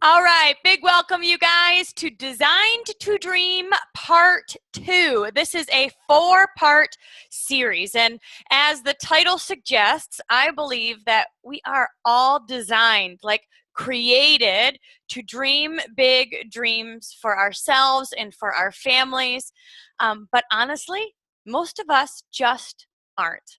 All right, big welcome, you guys, to Designed to Dream Part 2. This is a 4-part series, and as the title suggests, I believe that we are all designed, like created, to dream big dreams for ourselves and for our families. But honestly, most of us just aren't.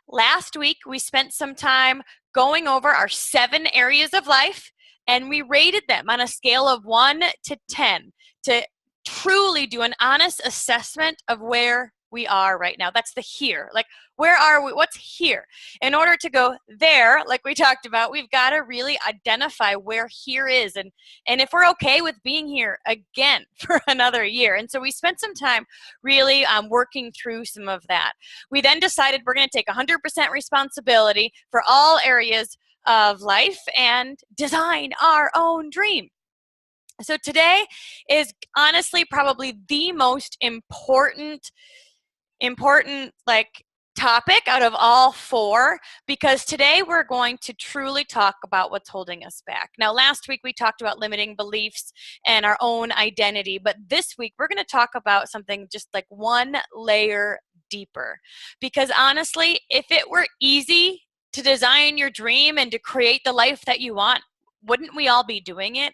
Last week, we spent some time going over our 7 areas of life, and we rated them on a scale of 1 to 10 to truly do an honest assessment of where we are right now. That's the here. Like, where are we? What's here? In order to go there, like we talked about, we've got to really identify where here is, and if we're okay with being here again for another year. And so we spent some time really working through some of that. We then decided we're going to take 100% responsibility for all areas of life and design our own dream. So today is honestly probably the most important like topic out of all 4, because today we're going to truly talk about what's holding us back. Now, last week we talked about limiting beliefs and our own identity, but this week we're going to talk about something just like one layer deeper. Because honestly, if it were easy to design your dream and to create the life that you want, wouldn't we all be doing it?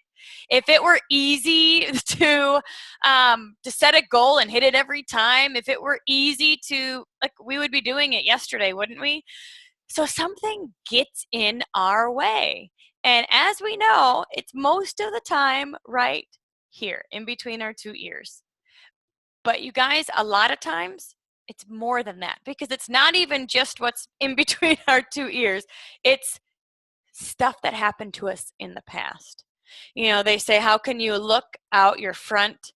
If it were easy to set a goal and hit it every time, if it were easy to, like, we would be doing it yesterday, wouldn't we? So something gets in our way. And as we know, it's most of the time right here in between our 2 ears. But you guys, a lot of times it's more than that, because it's not even just what's in between our 2 ears. It's stuff that happened to us in the past. You know, they say, how can you look out your front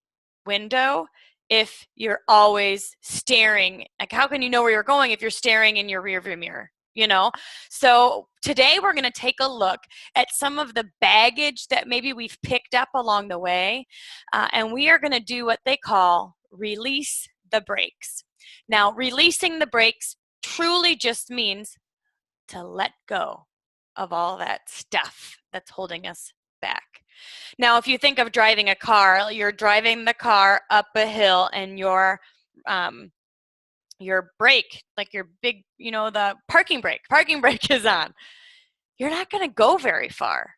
window if you're always staring? Like, how can you know where you're going if you're staring in your rearview mirror? You know, so today we're going to take a look at some of the baggage that maybe we've picked up along the way, and we are going to do what they call release the brakes. Now, releasing the brakes truly just means to let go of all that stuff that's holding us back. Now, if you think of driving a car, you're driving the car up a hill, and your brake, like your big, the parking brake is on. You're not going to go very far.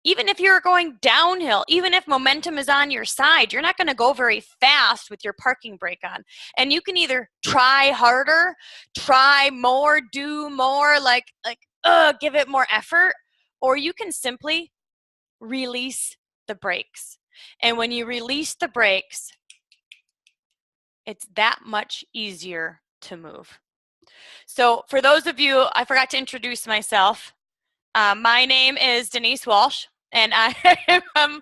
Even if you're going downhill, even if momentum is on your side, you're not going to go very fast with your parking brake on. And you can either try harder, try more, do more, give it more effort, or you can simply release the brakes. And when you release the brakes, it's that much easier to move. So for those of you, I forgot to introduce myself. My name is Denise Walsh, and I am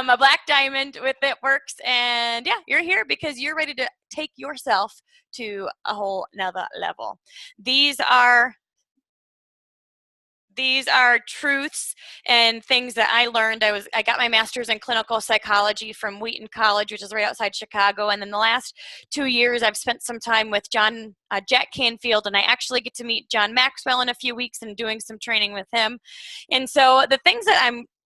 a Black Diamond with It Works. And yeah, you're here because you're ready to take yourself to a whole nother level. These are truths and things that I learned. I got my master's in clinical psychology from Wheaton College, which is right outside Chicago. And then the last 2 years, I've spent some time with Jack Canfield, and I actually get to meet John Maxwell in a few weeks and doing some training with him. And so the things that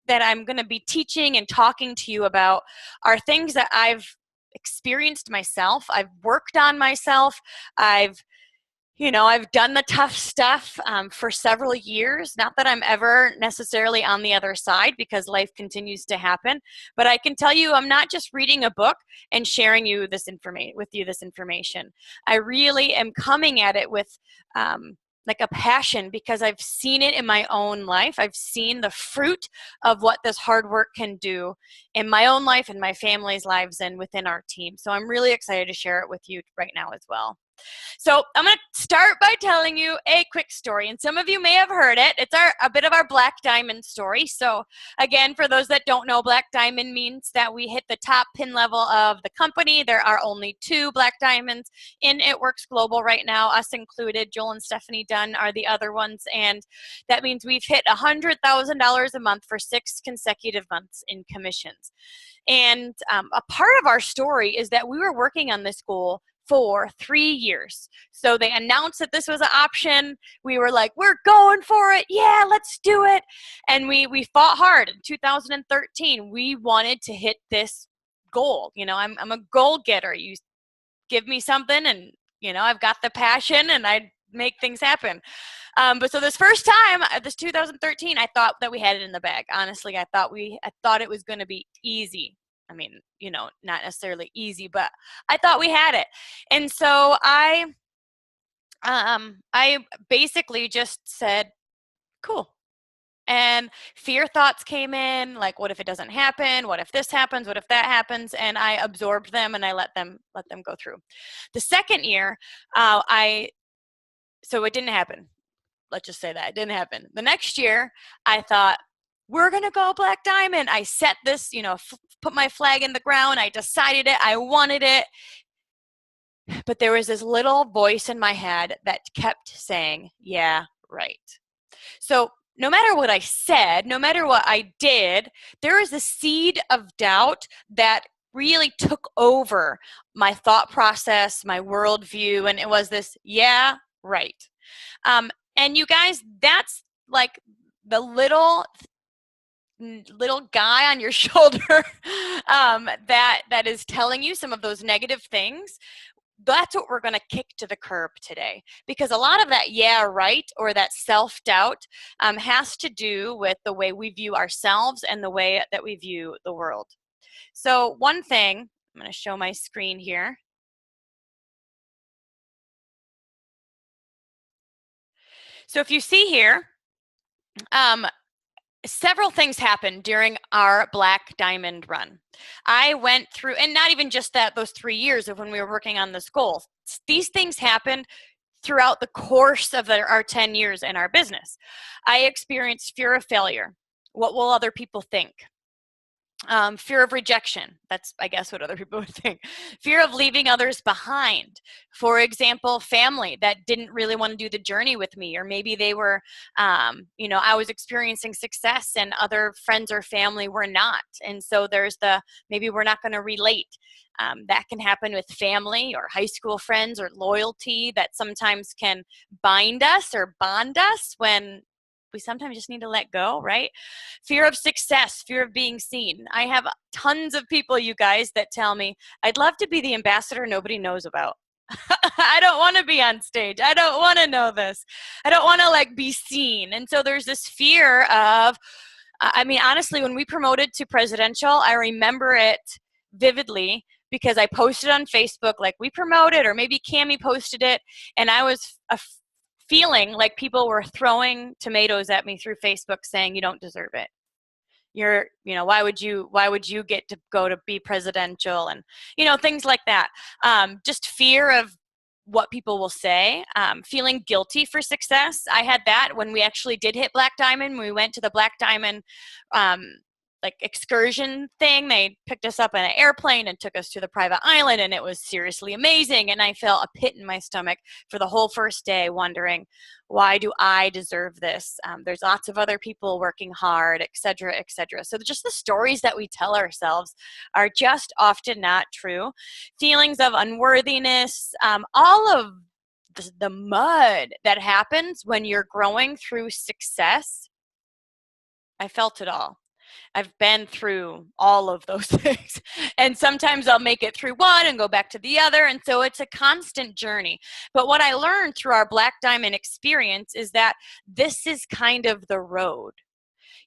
I'm going to be teaching and talking to you about are things that I've experienced myself. I've worked on myself. I've done the tough stuff for several years. Not that I'm ever necessarily on the other side, because life continues to happen. But I can tell you, I'm not just reading a book and sharing this information. I really am coming at it with like a passion, because I've seen it in my own life. I've seen the fruit of what this hard work can do in my own life and my family's lives and within our team. So I'm really excited to share it with you right now as well. So I'm going to start by telling you a quick story, and some of you may have heard it. It's a bit of our Black Diamond story. So again, for those that don't know, Black Diamond means that we hit the top pin level of the company. There are only 2 Black Diamonds in It Works Global right now, us included. Joel and Stephanie Dunn are the other ones, and that means we've hit $100,000 a month for 6 consecutive months in commissions. And a part of our story is that we were working on this goal for 3 years. So they announced that this was an option. We were like, we're going for it. Yeah, let's do it. And we fought hard. In 2013, we wanted to hit this goal. You know, I'm a goal getter. You give me something and, you know, I've got the passion and I make things happen. But so this first time, this 2013, I thought that we had it in the bag. Honestly, I thought it was going to be easy. I mean, you know, not necessarily easy, but I thought we had it. And so I basically just said, cool. And fear thoughts came in, like, what if it doesn't happen? What if this happens? What if that happens? And I absorbed them and I let them go through. The second year, so it didn't happen. Let's just say that it didn't happen. The next year, I thought, we're going to go Black Diamond. I set this, you know, put my flag in the ground. I decided it. I wanted it. But there was this little voice in my head that kept saying, yeah, right. So no matter what I said, no matter what I did, there was a seed of doubt that really took over my thought process, my worldview, and it was this, yeah, right. And you guys, that's like the little guy on your shoulder that is telling you some of those negative things. That's what we're going to kick to the curb today, because a lot of that yeah right or that self-doubt has to do with the way we view ourselves and the way that we view the world. So one thing, I'm going to show my screen here. So if you see here, several things happened during our Black Diamond run. I went through, and not even just that, those 3 years of when we were working on this goal. These things happened throughout the course of our 10 years in our business. I experienced fear of failure. What will other people think? Fear of rejection. That's, I guess, what other people would think. Fear of leaving others behind. For example, family that didn't really want to do the journey with me, or maybe they were, you know, I was experiencing success and other friends or family were not. And so there's maybe we're not going to relate. That can happen with family or high school friends, or loyalty that sometimes can bind us or bond us when we sometimes just need to let go, right? Fear of success, fear of being seen. I have tons of people, you guys, that tell me, I'd love to be the ambassador nobody knows about. I don't want to be on stage. I don't want to know this. I don't want to like be seen. And so there's this fear of, I mean, honestly, when we promoted to presidential, I remember it vividly because I posted on Facebook, like we promoted, or maybe Cami posted it, and I was feeling like people were throwing tomatoes at me through Facebook saying, you don't deserve it. You're, you know, why would you get to go to be presidential, and, you know, things like that. Just fear of what people will say, feeling guilty for success. I had that when we actually did hit Black Diamond. We went to the Black Diamond like excursion thing. They picked us up in an airplane and took us to the private island, and it was seriously amazing. And I felt a pit in my stomach for the whole first day, wondering, why do I deserve this? There's lots of other people working hard, et cetera, et cetera. So just the stories that we tell ourselves are just often not true. Feelings of unworthiness, all of the mud that happens when you're growing through success. I felt it all. I've been through all of those things. And sometimes I'll make it through one and go back to the other. And so it's a constant journey. But what I learned through our Black Diamond experience is that this is kind of the road.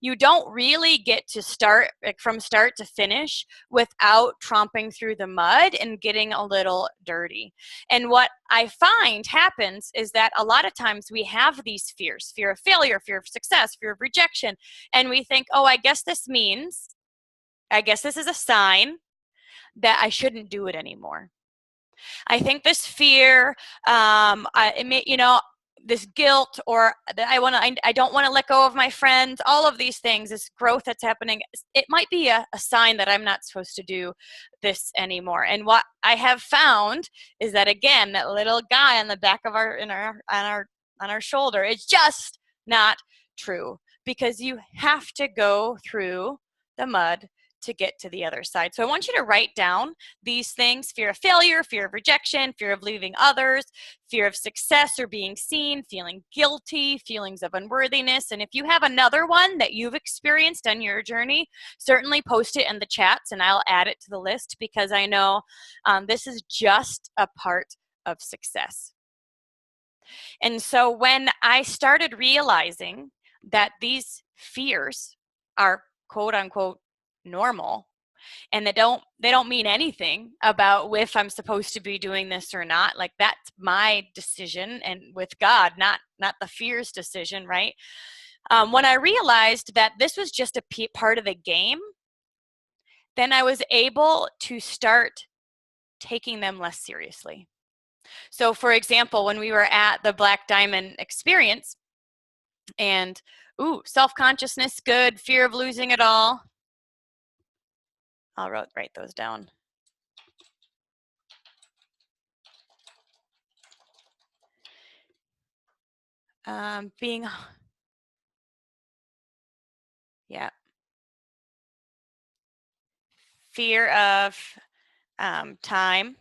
You don't really get to start, like, from start to finish without tromping through the mud and getting a little dirty. And what I find happens is that a lot of times we have these fears, fear of failure, fear of success, fear of rejection, and we think, oh, I guess this is a sign that I shouldn't do it anymore. I think this fear, this guilt, or that I don't want to let go of my friends, all of these things, this growth that's happening, it might be a sign that I'm not supposed to do this anymore. And what I have found is that, again, that little guy on the back of on our shoulder, it's just not true, because you have to go through the mud to get to the other side. So I want you to write down these things: fear of failure, fear of rejection, fear of leaving others, fear of success or being seen, feeling guilty, feelings of unworthiness. And if you have another one that you've experienced on your journey, certainly post it in the chats and I'll add it to the list, because I know this is just a part of success. And so when I started realizing that these fears are quote unquote normal, and they don't mean anything about if I'm supposed to be doing this or not, like that's my decision, and with God, not the fear's decision, right? When I realized that this was just a part of the game, then I was able to start taking them less seriously. So for example, when we were at the Black Diamond experience, and self-consciousness, good, fear of losing it all. I'll write those down. Fear of time.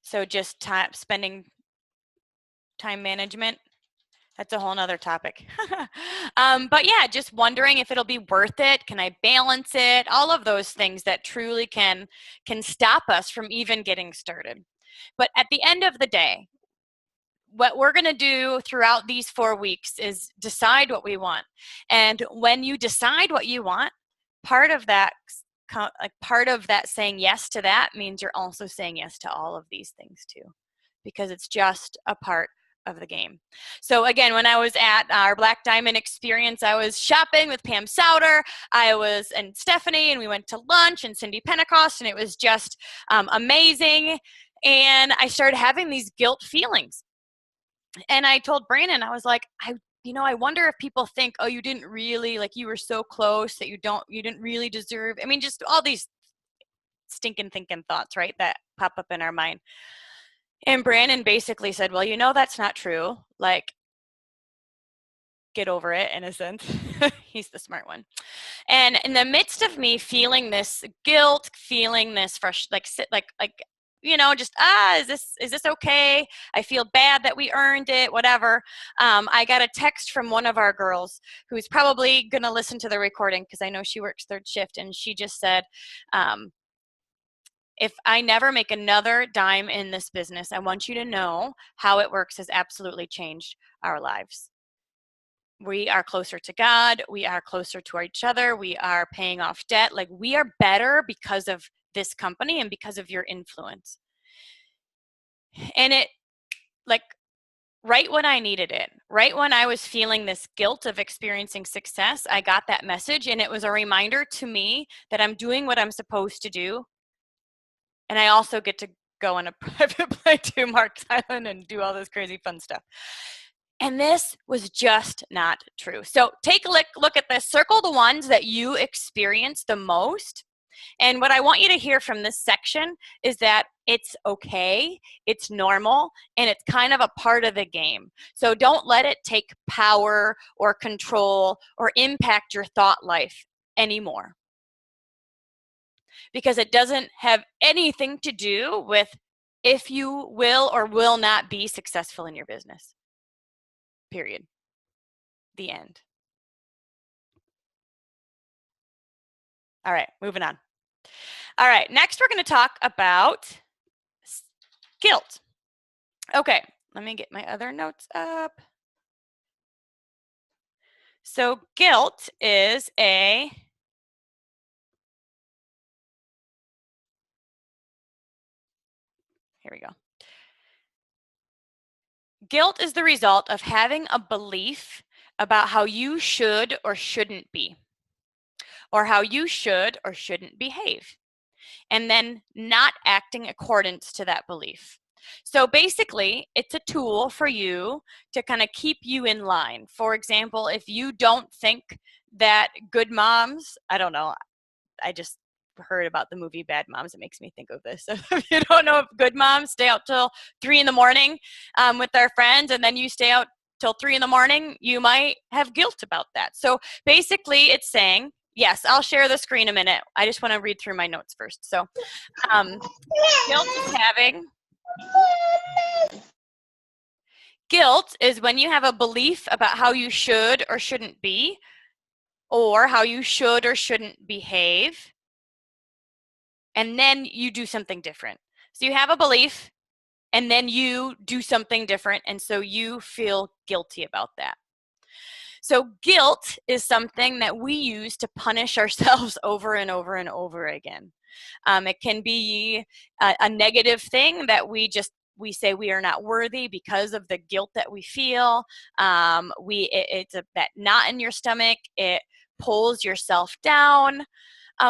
So just spending time management. That's a whole nother topic. But yeah, just wondering if it'll be worth it. Can I balance it? All of those things that truly can stop us from even getting started. But at the end of the day, what we're going to do throughout these 4 weeks is decide what we want. And when you decide what you want, part of that saying yes to that means you're also saying yes to all of these things too, because it's just a part of the game. So again, when I was at our Black Diamond experience, I was shopping with Pam Souter, and Stephanie, and we went to lunch, and Cindy Pentecost, and it was just amazing. And I started having these guilt feelings. And I told Brandon, I was like, I wonder if people think, oh, you didn't really, like, you were so close that you didn't really deserve. I mean, just all these stinking thinking thoughts, right, that pop up in our mind. And Brandon basically said, well, that's not true. Like, get over it, in a sense. He's the smart one. And in the midst of me feeling this guilt, feeling this is this okay? I feel bad that we earned it, whatever. I got a text from one of our girls who's probably going to listen to the recording, because I know she works third shift, and she just said, if I never make another dime in this business, I want you to know how it works has absolutely changed our lives. We are closer to God. We are closer to each other. We are paying off debt. Like, we are better because of this company and because of your influence. And it, like, right when I needed it, right when I was feeling this guilt of experiencing success, I got that message, and it was a reminder to me that I'm doing what I'm supposed to do. And I also get to go on a private plane to Marks Island and do all this crazy fun stuff. And this was just not true. So take a look at this. Circle the ones that you experience the most. And what I want you to hear from this section is that it's okay, it's normal, and it's kind of a part of the game. So don't let it take power or control or impact your thought life anymore, because it doesn't have anything to do with if you will or will not be successful in your business. Period. The end. All right, moving on. All right, next we're going to talk about guilt. Okay, let me get my other notes up. So guilt is here we go. Guilt is the result of having a belief about how you should or shouldn't be, or how you should or shouldn't behave, and then not acting accordance to that belief. So basically, it's a tool for you to kind of keep you in line. For example, if you don't think that good moms, I don't know, I just heard about the movie Bad Moms. It makes me think of this. If you don't know, if good moms stay out till 3 a.m. With their friends, and then you stay out till 3 a.m, you might have guilt about that. So basically it's saying, Yes, I'll share the screen in a minute. I just want to read through my notes first. So, guilt is having. Guilt is when you have a belief about how you should or shouldn't be, or how you should or shouldn't behave, and then you do something different. So you have a belief, and then you do something different, and so you feel guilty about that. So guilt is something that we use to punish ourselves over and over and over again. It can be a negative thing that we say we are not worthy because of the guilt that we feel. It's that knot in your stomach. It pulls yourself down.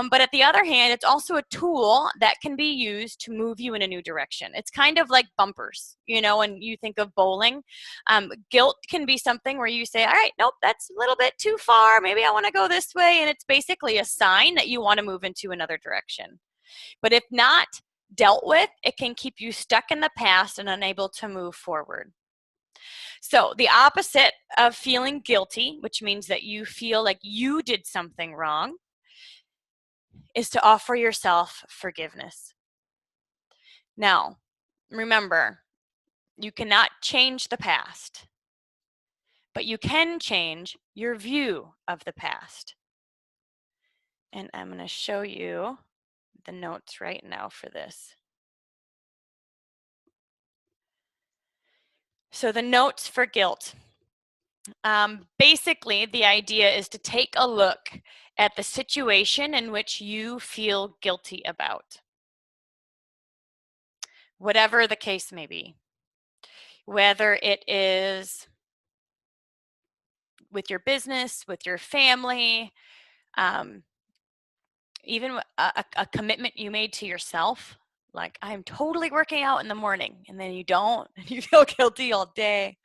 But at the other hand, it's also a tool that can be used to move you in a new direction. It's kind of like bumpers, when you think of bowling. Guilt can be something where you say, all right, nope, that's a little bit too far. Maybe I want to go this way. And it's basically a sign that you want to move into another direction. But if not dealt with, it can keep you stuck in the past and unable to move forward. So the opposite of feeling guilty, which means that you feel like you did something wrong, is to offer yourself forgiveness. Now, remember, you cannot change the past, but you can change your view of the past. And I'm going to show you the notes right now for this. So the notes for guilt. Basically, the idea is to take a look at the situation in which you feel guilty about, whatever the case may be. Whether it is with your business, with your family, even a commitment you made to yourself, like I'm totally working out in the morning, and then you don't, and you feel guilty all day.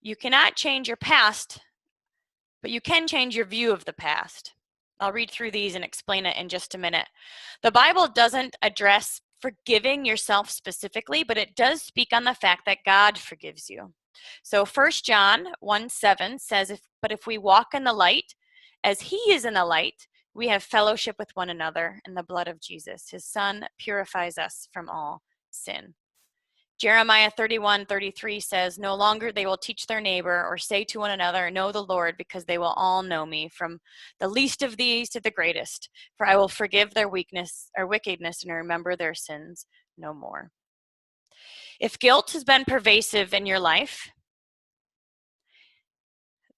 You cannot change your past, but you can change your view of the past. I'll read through these and explain it in just a minute. The Bible doesn't address forgiving yourself specifically, but it does speak on the fact that God forgives you. So 1 John 1:7 says, but if we walk in the light, as he is in the light, we have fellowship with one another, and the blood of Jesus, his son, purifies us from all sin. Jeremiah 31:33 says, no longer they will teach their neighbor or say to one another, know the Lord, because they will all know me, from the least of these to the greatest. For I will forgive their weakness or wickedness and remember their sins no more. If guilt has been pervasive in your life,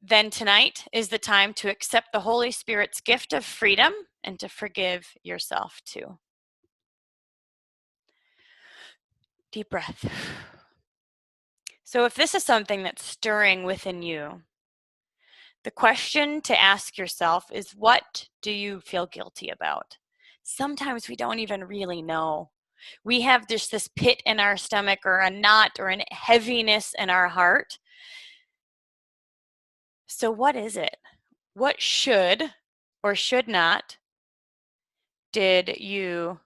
then tonight is the time to accept the Holy Spirit's gift of freedom and to forgive yourself too. Deep breath. So if this is something that's stirring within you, the question to ask yourself is, what do you feel guilty about? Sometimes we don't even really know. We have just this pit in our stomach or a knot or a heaviness in our heart. So what is it? What should or should not did you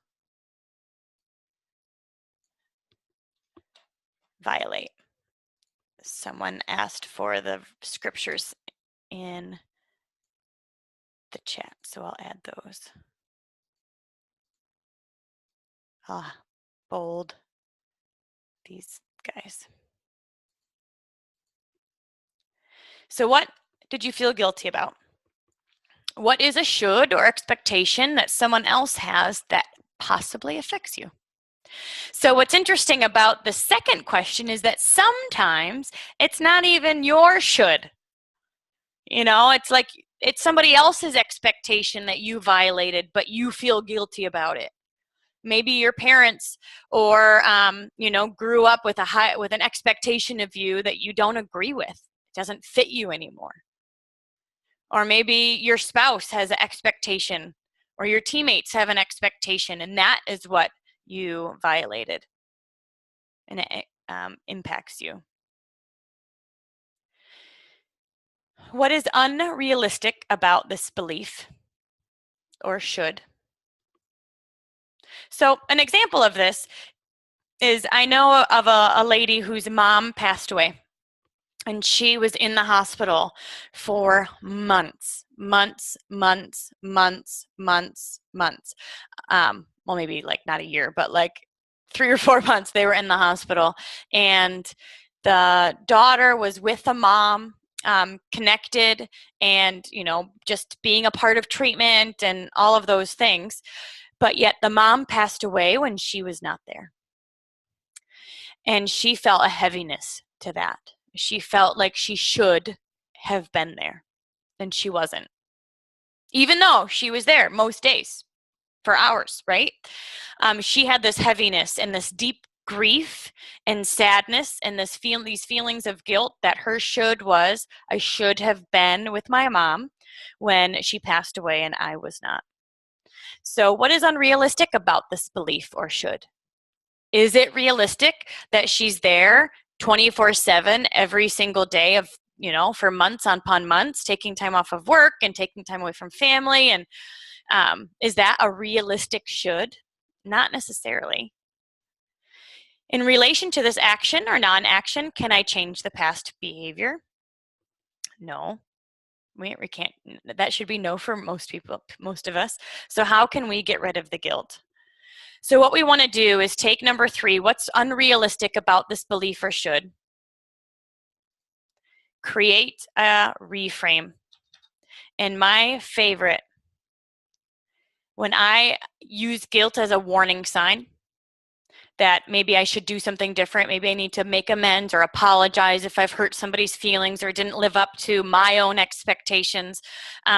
violate? Someone asked for the scriptures in the chat, so I'll add those. Bold these guys. So what did you feel guilty about? What is a should or expectation that someone else has that possibly affects you? So what's interesting about the second question is that sometimes it's not even your should. It's like it's somebody else's expectation that you violated, but you feel guilty about it. Maybe your parents or grew up with an expectation of you that you don't agree with. It doesn't fit you anymore. Or maybe your spouse has an expectation, or your teammates have an expectation, and that is what you violated, and it impacts you. What is unrealistic about this belief or should? So an example of this is, I know of a lady whose mom passed away. And she was in the hospital for months, months, months, months, months, months. Well, maybe like not a year, but like 3 or 4 months they were in the hospital. And the daughter was with the mom, connected, and, just being a part of treatment and all of those things. But yet the mom passed away when she was not there. And she felt a heaviness to that. She felt like she should have been there, and she wasn't, even though she was there most days for hours, right? She had this heaviness and this deep grief and sadness and these feelings of guilt that her should was, I should have been with my mom when she passed away and I was not. So what is unrealistic about this belief or should? Is it realistic that she's there 24/7 every single day of, for months upon months, taking time off of work and taking time away from family? And is that a realistic should? Not necessarily. In relation to this action or non-action, can I change the past behavior? No. We can't. That should be no for most people, most of us. So how can we get rid of the guilt? So what we want to do is take number 3, what's unrealistic about this belief or should? Create a reframe. And my favorite, when I use guilt as a warning sign that maybe I should do something different, maybe I need to make amends or apologize if I've hurt somebody's feelings or didn't live up to my own expectations.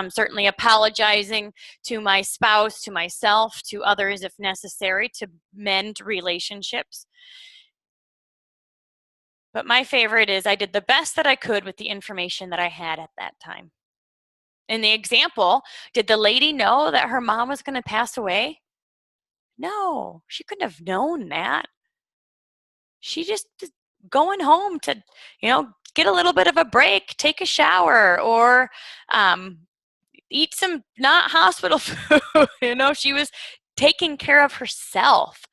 Certainly apologizing to my spouse, to myself, to others if necessary, to mend relationships. But my favorite is I did the best that I could with the information that I had at that time. In the example, did the lady know that her mom was going to pass away? No, she couldn't have known that. She just was going home to, get a little bit of a break, take a shower, or eat some not hospital food. She was taking care of herself.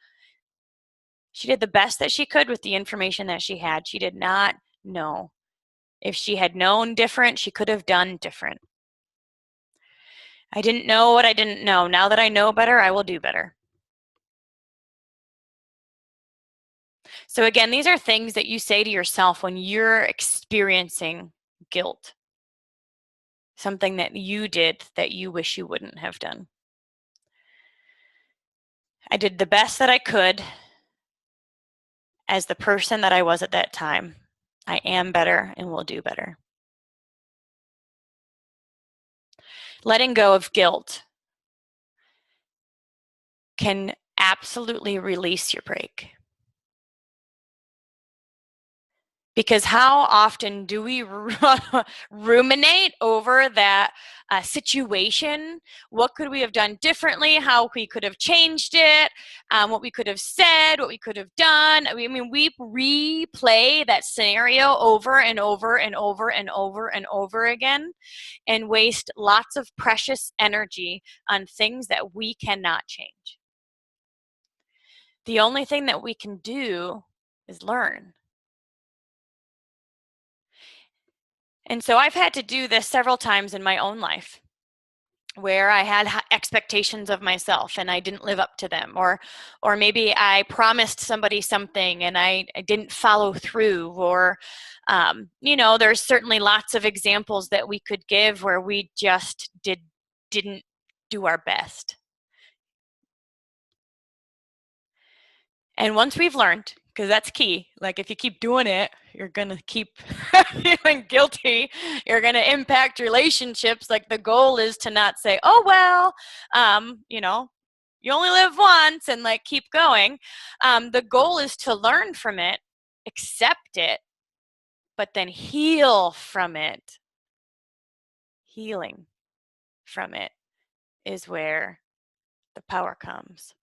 She did the best that she could with the information that she had. She did not know. If she had known different, she could have done different. I didn't know what I didn't know. Now that I know better, I will do better. So again, these are things that you say to yourself when you're experiencing guilt. Something that you did that you wish you wouldn't have done. I did the best that I could as the person that I was at that time. I am better and will do better. Letting go of guilt can absolutely release your brake. Because how often do we ruminate over that situation? What could we have done differently? How we could have changed it? What we could have said? What we could have done? I mean, we replay that scenario over and over and over and over and over again and waste lots of precious energy on things that we cannot change. The only thing that we can do is learn. And so I've had to do this several times in my own life where I had expectations of myself and I didn't live up to them, or maybe I promised somebody something and I didn't follow through, or there's certainly lots of examples that we could give where we just didn't do our best. And once we've learned, because that's key, like if you keep doing it, you're going to keep feeling guilty. You're going to impact relationships. Like the goal is to not say, oh, well, you only live once and like keep going. The goal is to learn from it, accept it, but then heal from it. Healing from it is where the power comes.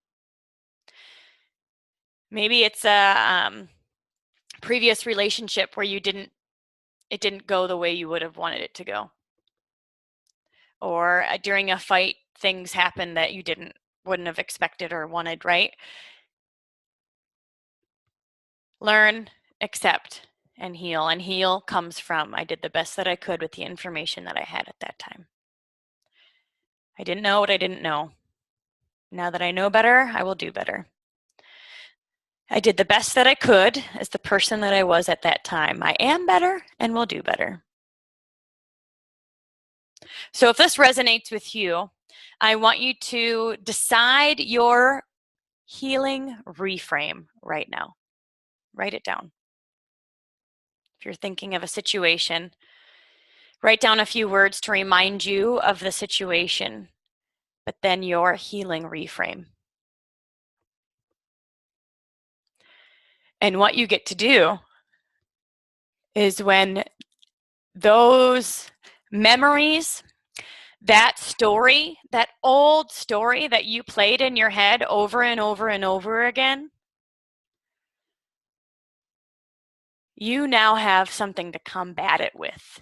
Maybe it's a previous relationship where it didn't go the way you would have wanted it to go. Or during a fight, things happen that you wouldn't have expected or wanted, right? Learn, accept, and heal. And heal comes from, I did the best that I could with the information that I had at that time. I didn't know what I didn't know. Now that I know better, I will do better. I did the best that I could as the person that I was at that time. I am better and will do better. So if this resonates with you, I want you to decide your healing reframe right now. Write it down. If you're thinking of a situation, write down a few words to remind you of the situation, but then your healing reframe. And what you get to do is when those memories, that story, that old story that you played in your head over and over and over again, you now have something to combat it with.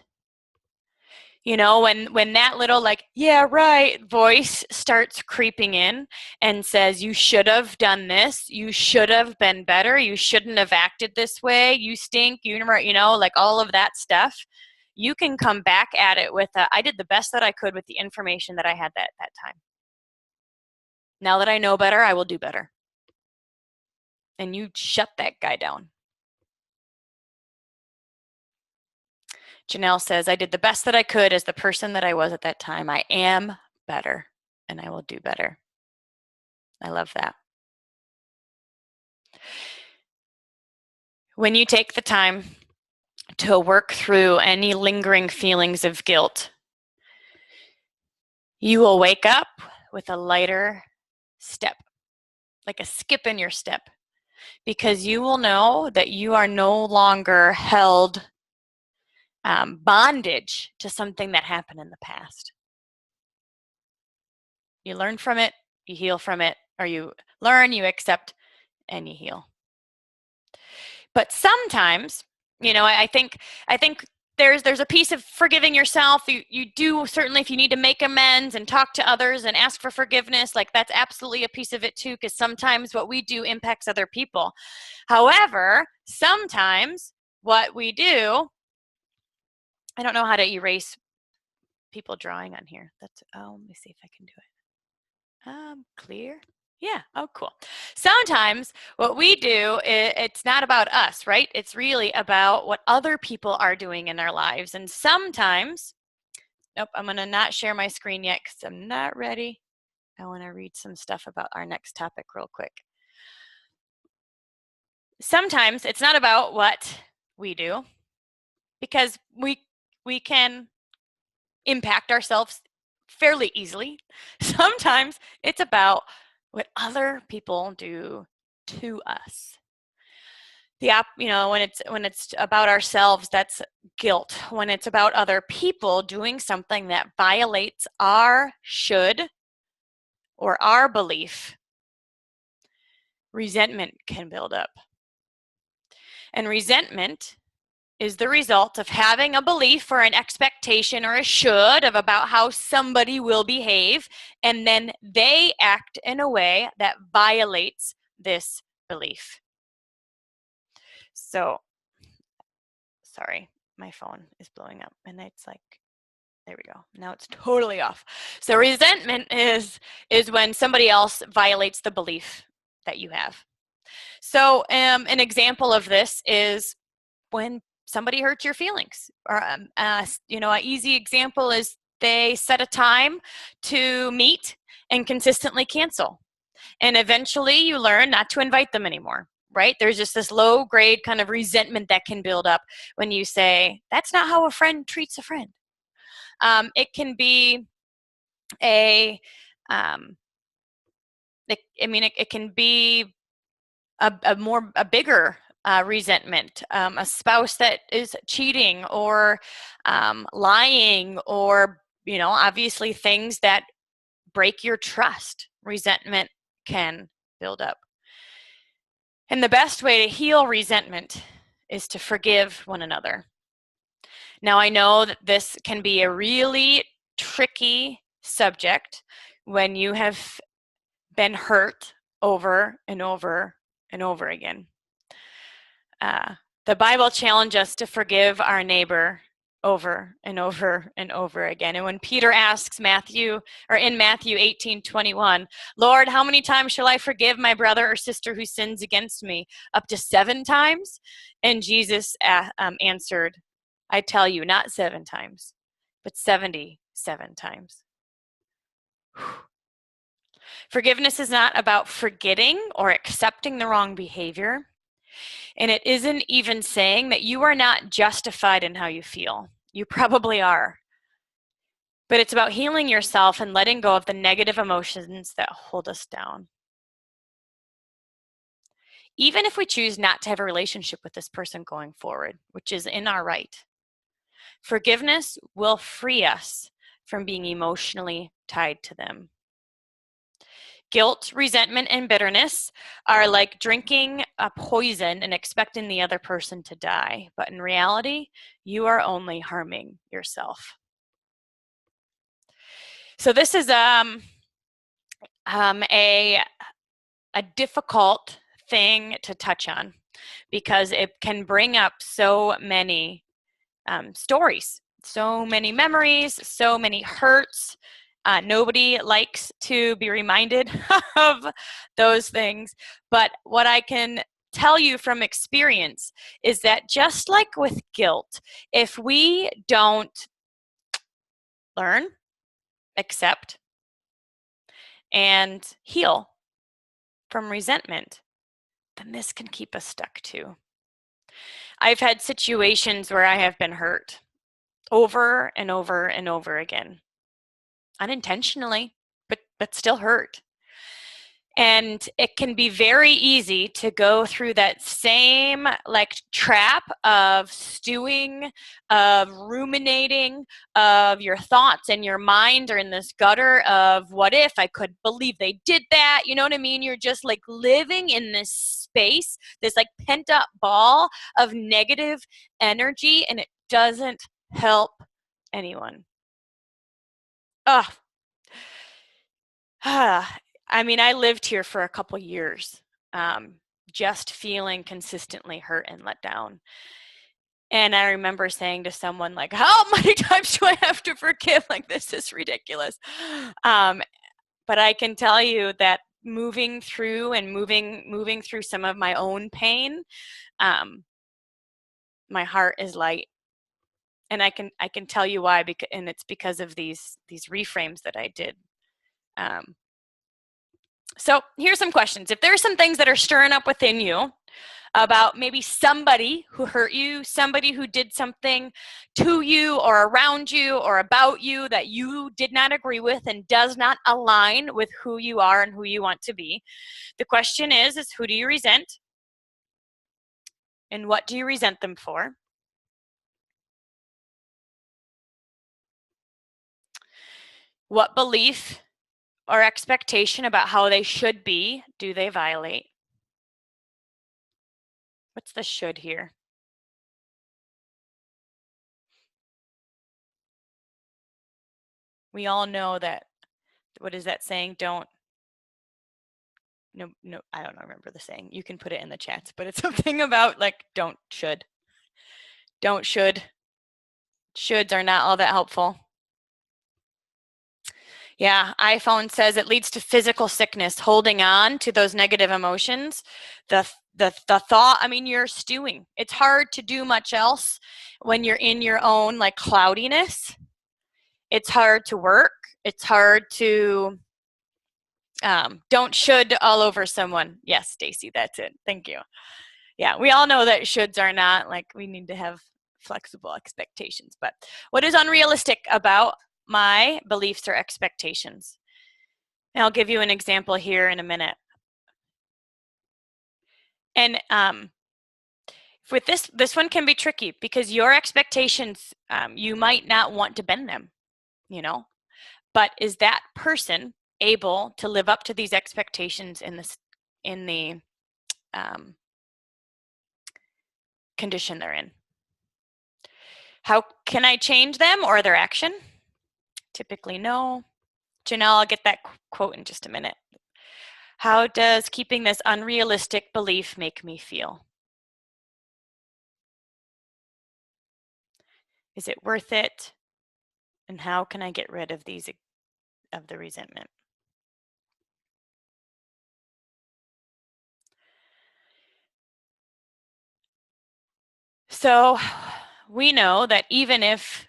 You know, when that little like, yeah, right, voice starts creeping in and says, you should have done this, you should have been better, you shouldn't have acted this way, you stink, you know, like all of that stuff, you can come back at it with I did the best that I could with the information that I had at that time. Now that I know better, I will do better. And you shut that guy down. Janelle says, I did the best that I could as the person that I was at that time. I am better and I will do better. I love that. When you take the time to work through any lingering feelings of guilt, you will wake up with a lighter step, like a skip in your step, because you will know that you are no longer held bondage to something that happened in the past. You learn from it, you heal from it, or you learn, you accept, and you heal. But sometimes, you know, I think there's a piece of forgiving yourself. You do, certainly, if you need to make amends and talk to others and ask for forgiveness, like that's absolutely a piece of it too, because sometimes what we do impacts other people. However, sometimes what we do, I don't know how to erase people drawing on here. That's, oh, let me see if I can do it. Clear. Yeah. Oh, cool. Sometimes what we do, it's not about us, right? It's really about what other people are doing in their lives. And sometimes, nope, I'm going to not share my screen yet because I'm not ready. I want to read some stuff about our next topic real quick. Sometimes it's not about what we do, because we can impact ourselves fairly easily. Sometimes it's about what other people do to us. You know, when it's about ourselves, that's guilt. When it's about other people doing something that violates our should or our belief, resentment can build up. And resentment is the result of having a belief or an expectation or a should of about how somebody will behave, and then they act in a way that violates this belief. So, sorry, my phone is blowing up and it's like, there we go. Now it's totally off. So resentment is when somebody else violates the belief that you have. So an example of this is when somebody hurts your feelings. Or you know, an easy example is they set a time to meet and consistently cancel. And eventually you learn not to invite them anymore, right? There's just this low grade kind of resentment that can build up when you say, that's not how a friend treats a friend. It can be a, it can be a bigger resentment, a spouse that is cheating or lying, or, you know, obviously things that break your trust. Resentment can build up. And the best way to heal resentment is to forgive one another. Now, I know that this can be a really tricky subject when you have been hurt over and over and over again. The Bible challenges us to forgive our neighbor over and over and over again. And when Peter asks Matthew, or in Matthew 18:21, Lord, how many times shall I forgive my brother or sister who sins against me? Up to 7 times? And Jesus answered, I tell you, not 7 times, but 77 times. Forgiveness is not about forgetting or accepting the wrong behavior. And it isn't even saying that you are not justified in how you feel. You probably are. But it's about healing yourself and letting go of the negative emotions that hold us down. Even if we choose not to have a relationship with this person going forward, which is in our right, forgiveness will free us from being emotionally tied to them. Guilt, resentment, and bitterness are like drinking a poison and expecting the other person to die. But in reality, you are only harming yourself. So this is a difficult thing to touch on because it can bring up so many stories, so many memories, so many hurts. Nobody likes to be reminded of those things. But what I can tell you from experience is that just like with guilt, if we don't learn, accept, and heal from resentment, then this can keep us stuck too. I've had situations where I have been hurt over and over and over again. Unintentionally, but still hurt. And it can be very easy to go through that same like trap of stewing, of ruminating, of your thoughts and your mind are in this gutter of what if I could believe they did that, you know what I mean? You're just like living in this space, this like pent up ball of negative energy, and it doesn't help anyone. Ugh. I mean, I lived here for a couple years, just feeling consistently hurt and let down. And I remember saying to someone like, how many times do I have to forgive? Like, this is ridiculous. But I can tell you that moving through and moving through some of my own pain, my heart is light. And I can tell you why, and it's because of these reframes that I did. So here's some questions. If there's some things that are stirring up within you about maybe somebody who hurt you, somebody who did something to you or around you or about you that you did not agree with and does not align with who you are and who you want to be, the question is who do you resent? And what do you resent them for? What belief or expectation about how they should be do they violate? What's the should here? We all know that, what is that saying? No, I don't remember the saying. You can put it in the chats, but it's something about like don't should. Don't should. Shoulds are not all that helpful. Yeah, iPhone says it leads to physical sickness, holding on to those negative emotions. The thought, I mean, you're stewing. It's hard to do much else when you're in your own like cloudiness. It's hard to work. It's hard to don't should all over someone. Yes, Stacy, that's it. Thank you. Yeah, we all know that shoulds are not like, we need to have flexible expectations. But what is unrealistic about my beliefs or expectations? And I'll give you an example here in a minute. And with this one can be tricky because your expectations, you might not want to bend them, you know, but is that person able to live up to these expectations in the condition they're in? How can I change them or their action? Typically, no. Janelle, I'll get that quote in just a minute. How does keeping this unrealistic belief make me feel? Is it worth it? And how can I get rid of the resentment? So we know that even if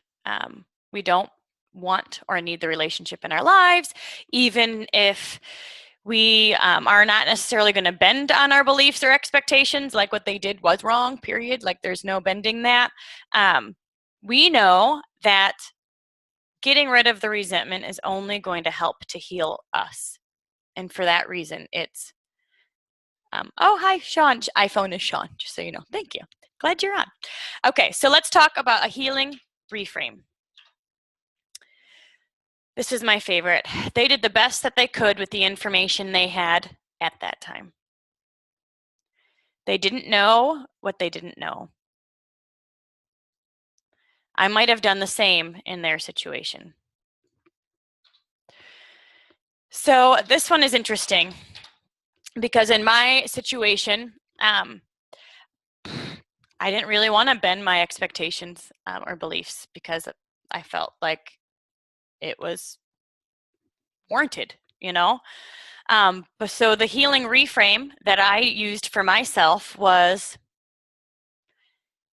we don't want or need the relationship in our lives, even if we are not necessarily going to bend on our beliefs or expectations, like what they did was wrong, period, like there's no bending that, we know that getting rid of the resentment is only going to help to heal us. And for that reason, it's, oh, hi, Sean. iPhone is Sean, just so you know. Thank you. Glad you're on. Okay, so let's talk about a healing reframe. This is my favorite. They did the best that they could with the information they had at that time. They didn't know what they didn't know. I might have done the same in their situation. So this one is interesting because in my situation, I didn't really want to bend my expectations or beliefs because I felt like it was warranted, you know? But so the healing reframe that I used for myself was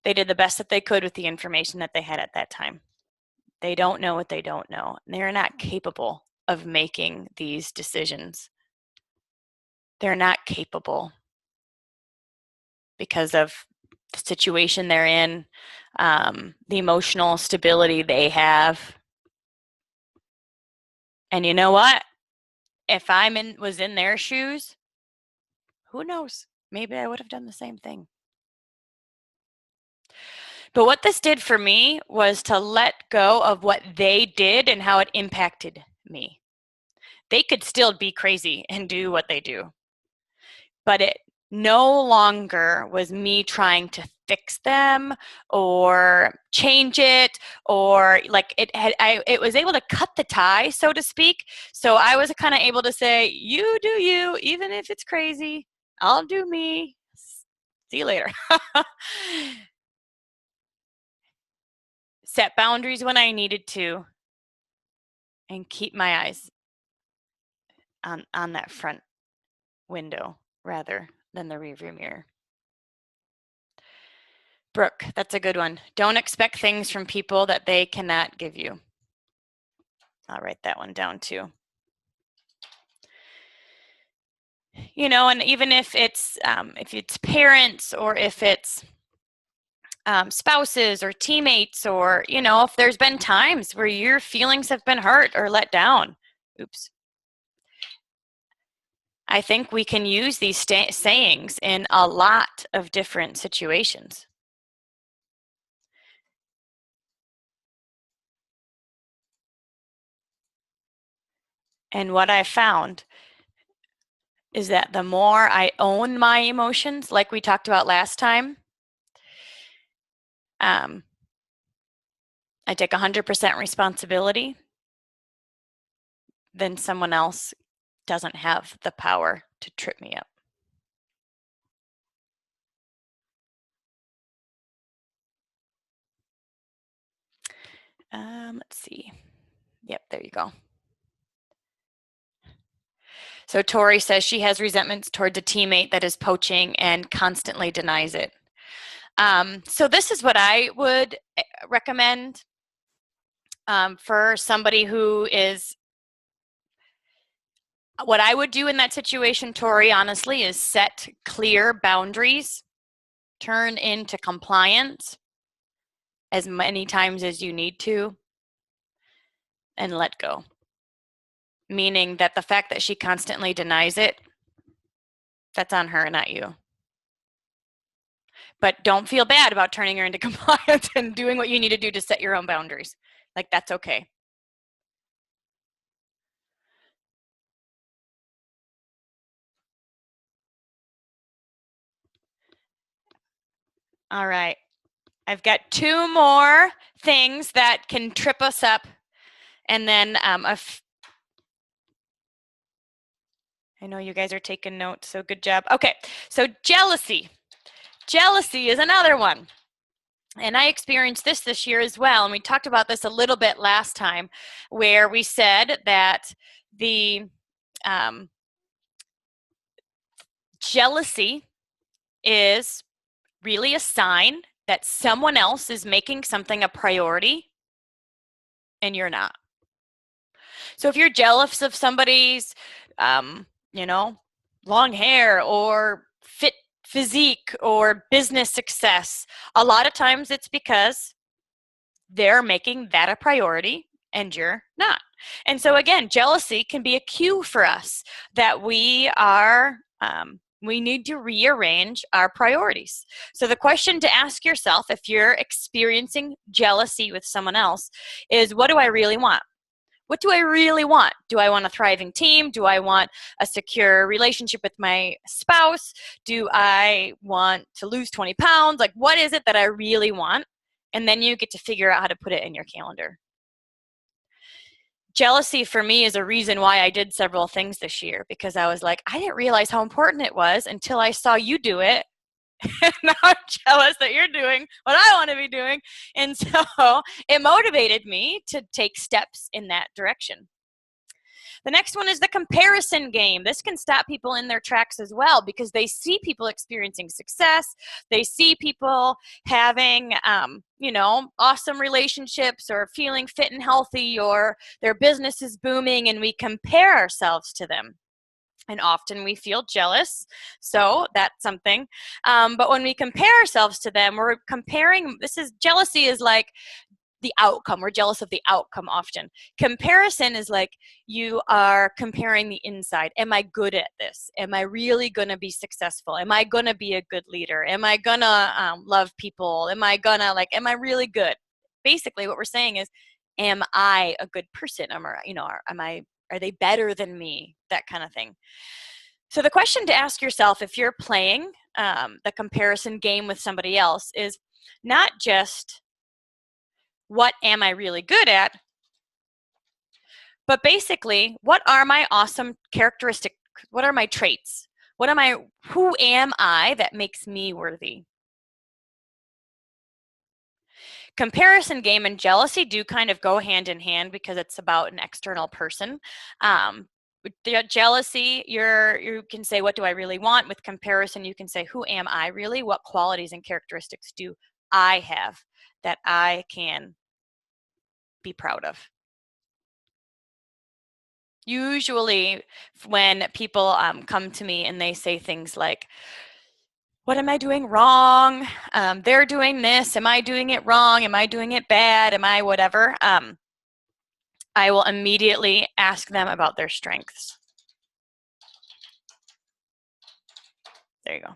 they did the best that they could with the information that they had at that time. They don't know what they don't know. They're not capable of making these decisions. They're not capable because of the situation they're in, the emotional stability they have. And you know what? If I was in their shoes, who knows? Maybe I would have done the same thing. But what this did for me was to let go of what they did and how it impacted me. They could still be crazy and do what they do, but it no longer was me trying to fix them or change it, or like it was able to cut the tie, so to speak. So I was kind of able to say, you do you, even if it's crazy, I'll do me. See you later. Set boundaries when I needed to, and keep my eyes on that front window rather than the rearview mirror. Brooke, that's a good one. Don't expect things from people that they cannot give you. I'll write that one down too. You know, and even if it's parents, or if it's spouses or teammates, or, you know, if there's been times where your feelings have been hurt or let down. Oops. I think we can use these sayings in a lot of different situations. And what I found is that the more I own my emotions, like we talked about last time, I take 100% responsibility, then someone else doesn't have the power to trip me up. Let's see. Yep, there you go. So Tori says she has resentments towards a teammate that is poaching and constantly denies it. So this is what I would recommend for somebody who is, what I would do in that situation, Tori, honestly, is set clear boundaries, turn into compliance as many times as you need to, and let go. Meaning that the fact that she constantly denies it, that's on her, not you. But don't feel bad about turning her into compliance and doing what you need to do to set your own boundaries. Like, that's okay. All right. I've got two more things that can trip us up. And then I know you guys are taking notes, so good job. Okay, so jealousy. Jealousy is another one. And I experienced this year as well. And we talked about this a little bit last time, where we said that the jealousy is really a sign that someone else is making something a priority and you're not. So if you're jealous of somebody's, you know, long hair or fit physique or business success, a lot of times it's because they're making that a priority and you're not. And so again, jealousy can be a cue for us that we need to rearrange our priorities. So the question to ask yourself if you're experiencing jealousy with someone else is, what do I really want? What do I really want? Do I want a thriving team? Do I want a secure relationship with my spouse? Do I want to lose 20 pounds? Like, what is it that I really want? And then you get to figure out how to put it in your calendar. Jealousy for me is a reason why I did several things this year, because I was like, I didn't realize how important it was until I saw you do it. And now I'm jealous that you're doing what I want to be doing. And so it motivated me to take steps in that direction. The next one is the comparison game. This can stop people in their tracks as well, because they see people experiencing success. They see people having, awesome relationships or feeling fit and healthy, or their business is booming, and we compare ourselves to them. And often we feel jealous, so that's something. But when we compare ourselves to them, we're comparing. Jealousy is like the outcome. We're jealous of the outcome often. Comparison is like you are comparing the inside. Am I good at this? Am I really going to be successful? Am I going to be a good leader? Am I going to love people? Am I really good? Basically what we're saying is, am I a good person? Are they better than me? That kind of thing. So the question to ask yourself if you're playing the comparison game with somebody else is not just, what am I really good at? But basically, what are my awesome characteristics? What are my traits? Who am I that makes me worthy? Comparison game and jealousy do kind of go hand in hand, because it's about an external person. With jealousy, you can say, what do I really want? With comparison, you can say, who am I really? What qualities and characteristics do I have that I can be proud of? Usually when people come to me and they say things like, what am I doing wrong? They're doing this. Am I doing it wrong? Am I doing it bad? Am I whatever? I will immediately ask them about their strengths. There you go.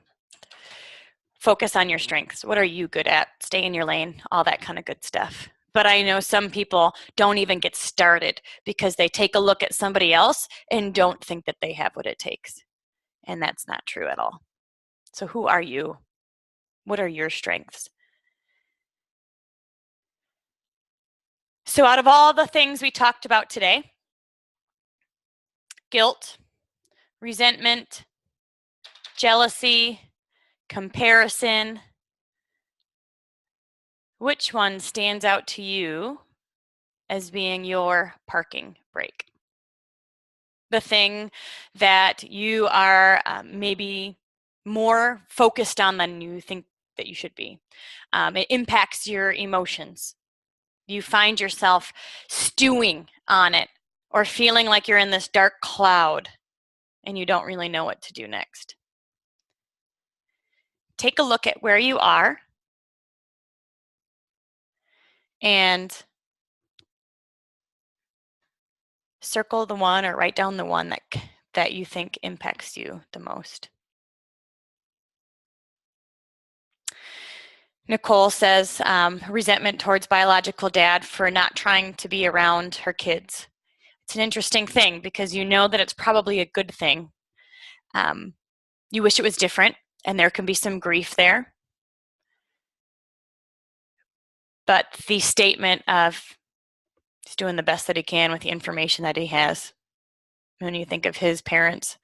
Focus on your strengths. What are you good at? Stay in your lane, all that kind of good stuff. But I know some people don't even get started because they take a look at somebody else and don't think that they have what it takes. And that's not true at all. So who are you? What are your strengths? So out of all the things we talked about today, guilt, resentment, jealousy, comparison, which one stands out to you as being your parking brake? The thing that you are maybe more focused on than you think that you should be. It impacts your emotions. You find yourself stewing on it or feeling like you're in this dark cloud and you don't really know what to do next. Take a look at where you are and circle the one or write down the one that you think impacts you the most. Nicole says resentment towards biological dad for not trying to be around her kids. It's an interesting thing because you know that it's probably a good thing. You wish it was different, and there can be some grief there. But the statement of he's doing the best that he can with the information that he has. When you think of his parents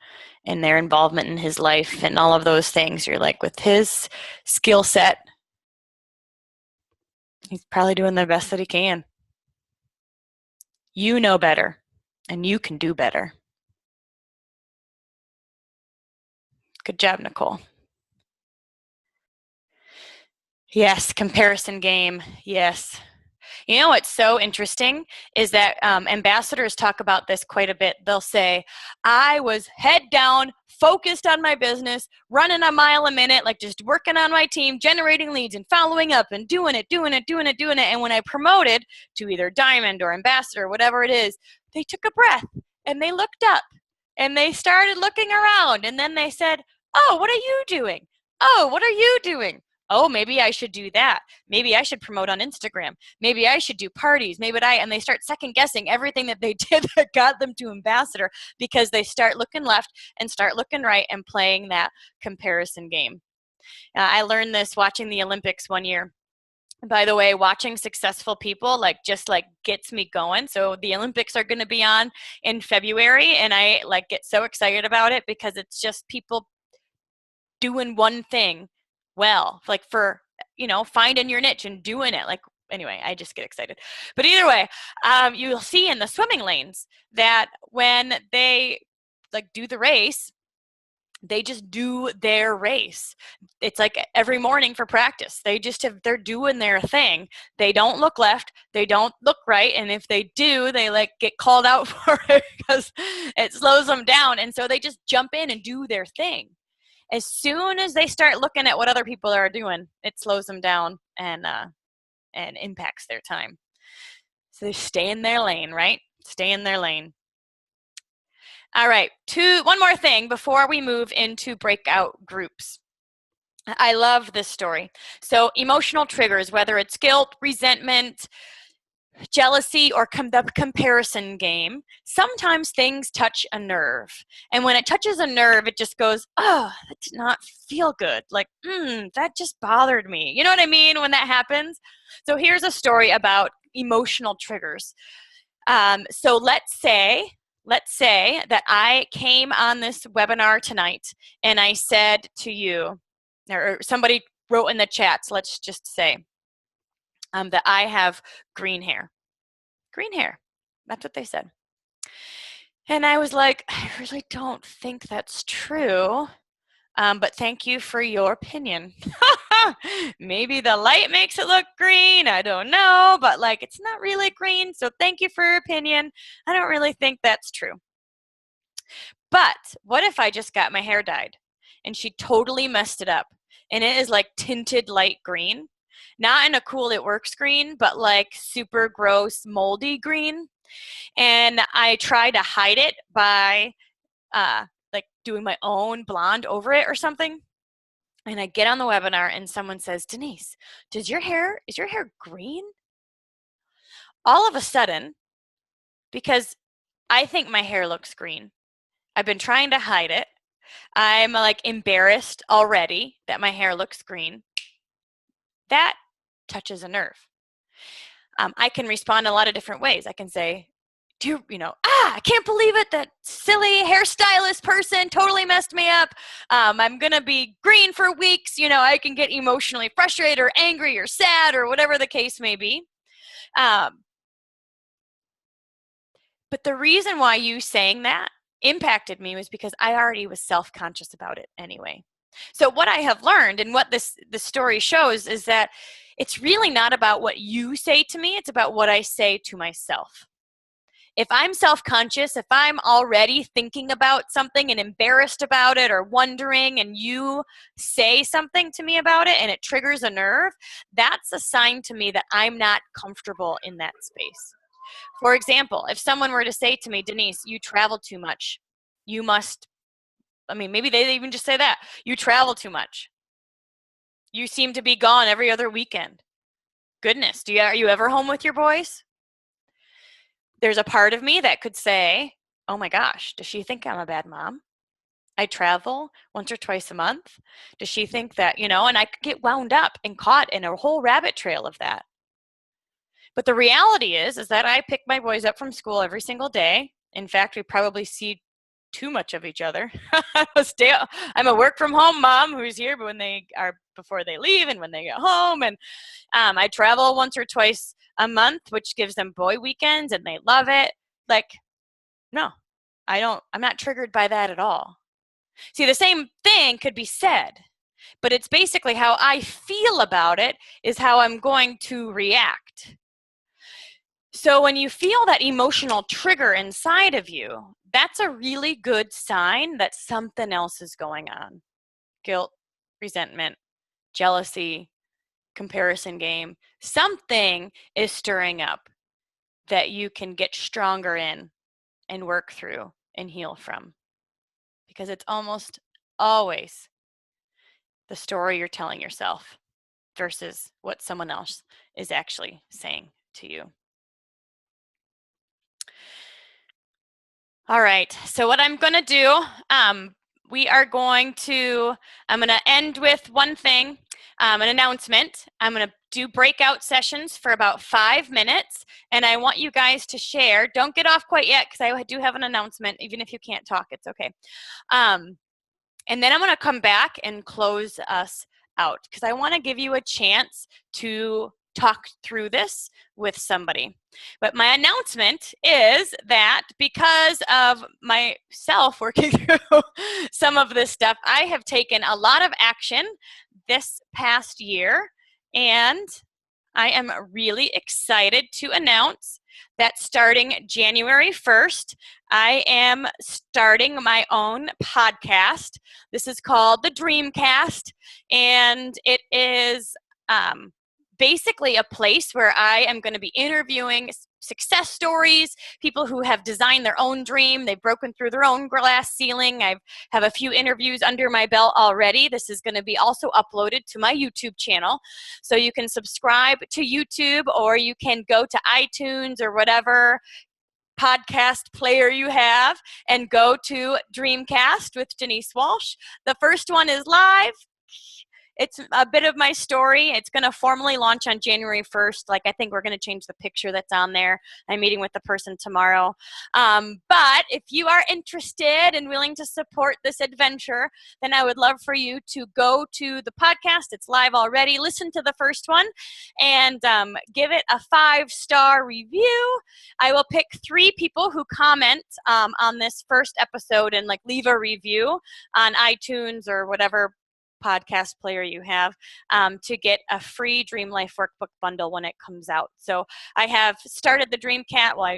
and their involvement in his life and all of those things, you're like, with his skill set, He's probably doing the best that he can. You know better, and you can do better. Good job, Nicole. Yes, comparison game. Yes. You know what's so interesting is that ambassadors talk about this quite a bit. They'll say, I was head down, focused on my business, running a mile a minute, like just working on my team, generating leads and following up and doing it. And when I promoted to either diamond or ambassador, whatever it is, they took a breath and they looked up and they started looking around. And then they said, oh, what are you doing? Oh, what are you doing? Oh, maybe I should do that. Maybe I should promote on Instagram. Maybe I should do parties. And they start second guessing everything that they did that got them to ambassador, because they start looking left and start looking right and playing that comparison game. I learned this watching the Olympics one year. By the way, watching successful people just gets me going. So the Olympics are going to be on in February, and I get so excited about it because it's just people doing one thing well, for finding your niche and doing it. Anyway, I just get excited. But either way, you'll see in the swimming lanes that when they do the race, they just do their race. It's like every morning for practice. They're doing their thing. They don't look left, they don't look right, and if they do, they get called out for it because it slows them down. And so they just jump in and do their thing. As soon as they start looking at what other people are doing, it slows them down and impacts their time. So they stay in their lane, right? Stay in their lane. All right, one more thing before we move into breakout groups. I love this story. So emotional triggers, whether it's guilt, resentment, jealousy, or the comparison game, sometimes things touch a nerve. And when it touches a nerve, it just goes, oh, that did not feel good. That just bothered me. You know what I mean when that happens? So here's a story about emotional triggers. So let's say that I came on this webinar tonight and I said to you, or somebody wrote in the chats, let's just say, that I have green hair. Green hair. That's what they said. And I was like, I really don't think that's true. But thank you for your opinion. Maybe the light makes it look green. I don't know. But it's not really green. So thank you for your opinion. I don't really think that's true. But what if I just got my hair dyed and she totally messed it up and it is tinted light green? Not in a cool it works green, but super gross moldy green. And I try to hide it by doing my own blonde over it or something. And I get on the webinar and someone says, Denise, is your hair green? All of a sudden, because I think my hair looks green, I've been trying to hide it. I'm embarrassed already that my hair looks green. That touches a nerve. I can respond a lot of different ways. I can say, I can't believe it, that silly hairstylist person totally messed me up. I'm going to be green for weeks. I can get emotionally frustrated or angry or sad or whatever the case may be. But the reason why you saying that impacted me was because I already was self-conscious about it anyway. So what I have learned and what this story shows is that it's really not about what you say to me. It's about what I say to myself. If I'm self-conscious, if I'm already thinking about something and embarrassed about it or wondering, and you say something to me about it and it triggers a nerve, that's a sign to me that I'm not comfortable in that space. For example, if someone were to say to me, Denise, you travel too much. You must, maybe they even just say that. You travel too much. You seem to be gone every other weekend. Goodness, are you ever home with your boys? There's a part of me that could say, oh my gosh, does she think I'm a bad mom? I travel once or twice a month. Does she think that, and I could get wound up and caught in a whole rabbit trail of that. But the reality is that I pick my boys up from school every single day. In fact, we probably see too much of each other. I'm a work from home mom who's here, but before they leave and when they get home, and I travel once or twice a month, which gives them boy weekends, and they love it. Like, no, I'm not triggered by that at all. See, the same thing could be said, but it's basically how I feel about it is how I'm going to react. So when you feel that emotional trigger inside of you, that's a really good sign that something else is going on. Guilt, resentment, jealousy, comparison game. Something is stirring up that you can get stronger in and work through and heal from. Because it's almost always the story you're telling yourself versus what someone else is actually saying to you. All right, so what I'm going to do, I'm going to end with one thing, an announcement. I'm going to do breakout sessions for about 5 minutes, and I want you guys to share. Don't get off quite yet, because I do have an announcement. Even if you can't talk, it's okay. And then I'm going to come back and close us out, because I want to give you a chance to talk through this with somebody. But my announcement is that because of myself working through some of this stuff, I have taken a lot of action this past year, and I am really excited to announce that starting January 1st, I am starting my own podcast. This is called the Dreamcast, and it is basically a place where I am going to be interviewing success stories, people who have designed their own dream. They've broken through their own glass ceiling. I have a few interviews under my belt already. This is going to be also uploaded to my YouTube channel. So you can subscribe to YouTube, or you can go to iTunes or whatever podcast player you have and go to Dreamcast with Denise Walsh. The first one is live. It's a bit of my story. It's going to formally launch on January 1st. I think we're going to change the picture that's on there. I'm meeting with the person tomorrow. But if you are interested and willing to support this adventure, then I would love for you to go to the podcast. It's live already. Listen to the first one and give it a 5-star review. I will pick 3 people who comment on this first episode and leave a review on iTunes or whatever podcast player you have to get a free Dream Life Workbook bundle when it comes out. So I have started the Dreamcast. Well,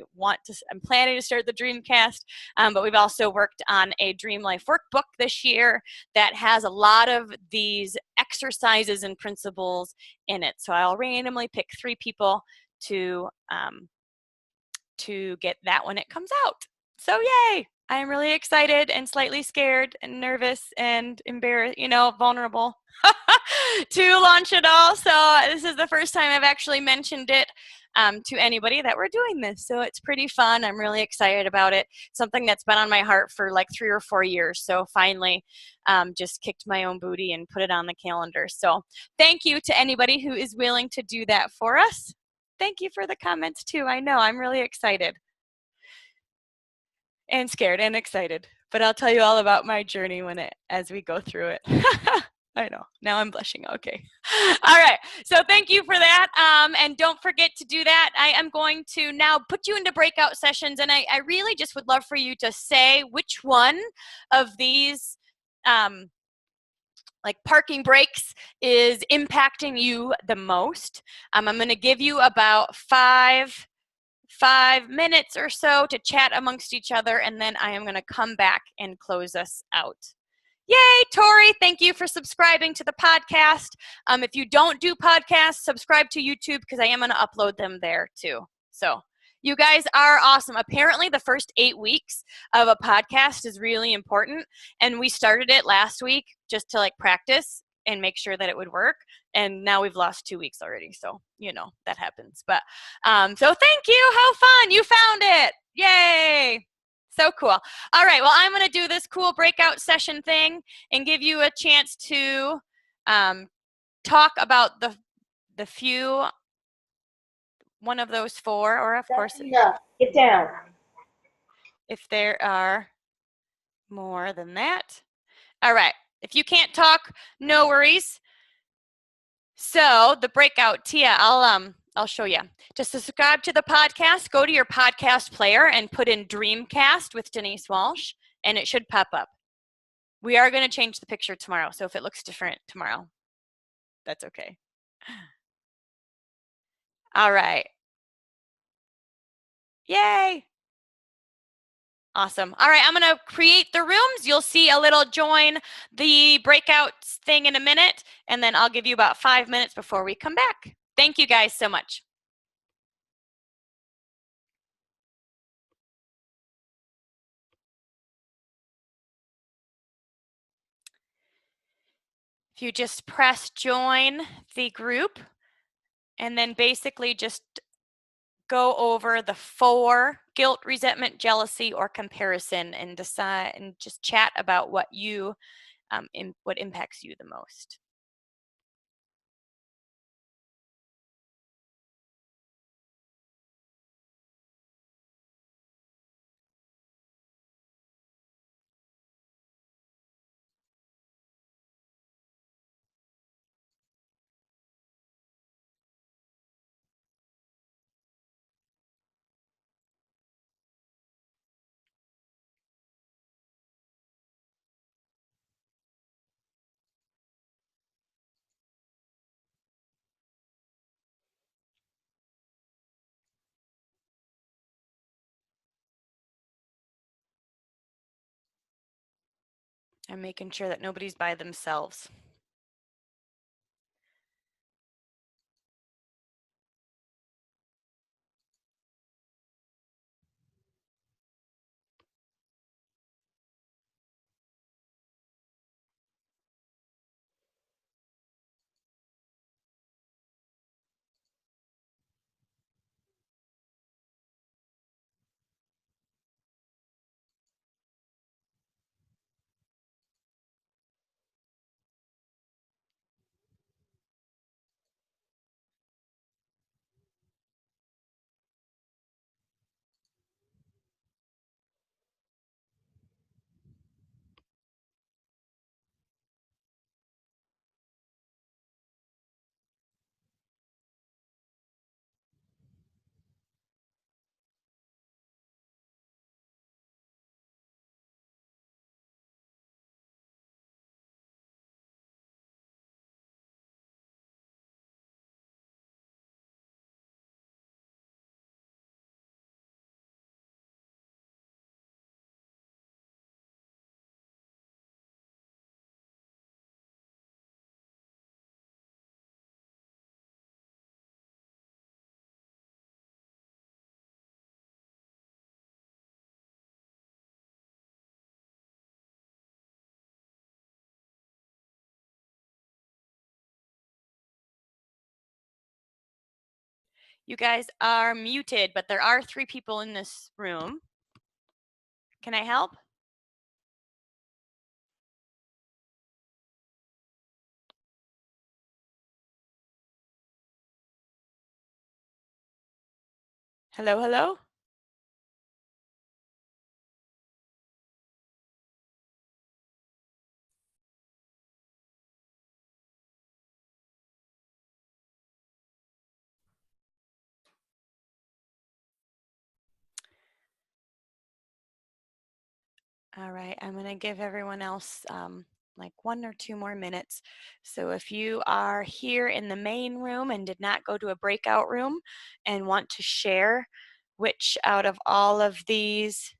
I'm planning to start the Dreamcast, but we've also worked on a Dream Life Workbook this year that has a lot of these exercises and principles in it. So I'll randomly pick 3 people to get that when it comes out. So yay! I am really excited and slightly scared and nervous and embarrassed, vulnerable to launch it all. So this is the first time I've actually mentioned it to anybody that we're doing this. So it's pretty fun. I'm really excited about it. Something that's been on my heart for 3 or 4 years. So finally just kicked my own booty and put it on the calendar. So thank you to anybody who is willing to do that for us. Thank you for the comments too. I know, I'm really excited. And scared and excited, but I'll tell you all about my journey as we go through it. I know, now I'm blushing. Okay. All right, so thank you for that, and don't forget to do that. I am going to now put you into breakout sessions, and I really just would love for you to say which one of these parking brakes is impacting you the most. I'm going to give you about 5 minutes or so to chat amongst each other, and then I am going to come back and close us out. Yay, Tori, thank you for subscribing to the podcast. If you don't do podcasts, subscribe to YouTube because I am going to upload them there too. So you guys are awesome. Apparently the first 8 weeks of a podcast is really important, and we started it last week just to practice and make sure that it would work. And now we've lost 2 weeks already. So, that happens. But, so thank you. How fun. You found it. Yay. So cool. All right. Well, I'm going to do this cool breakout session thing and give you a chance to talk about the few, one of those 4, or of course. Enough. Get down. If there are More than that. All right. If you can't talk, no worries. So the breakout, Tia, I'll show you. To subscribe to the podcast, go to your podcast player and put in Dreamcast with Denise Walsh, and it should pop up. We are going to change the picture tomorrow, so if it looks different tomorrow, that's okay. All right. Yay. Awesome. All right, I'm going to create the rooms. You'll see a little join the breakouts thing in a minute, and then I'll give you about 5 minutes before we come back. Thank you guys so much. If you just press join the group, and then basically just go over the 4: guilt, resentment, jealousy, or comparison, and decide and just chat about what you what impacts you the most. I'm making sure that nobody's by themselves. You guys are muted, but there are 3 people in this room. Can I help? Hello, hello? All right, I'm going to give everyone else like 1 or 2 more minutes. So if you are here in the main room and did not go to a breakout room and want to share which out of all of these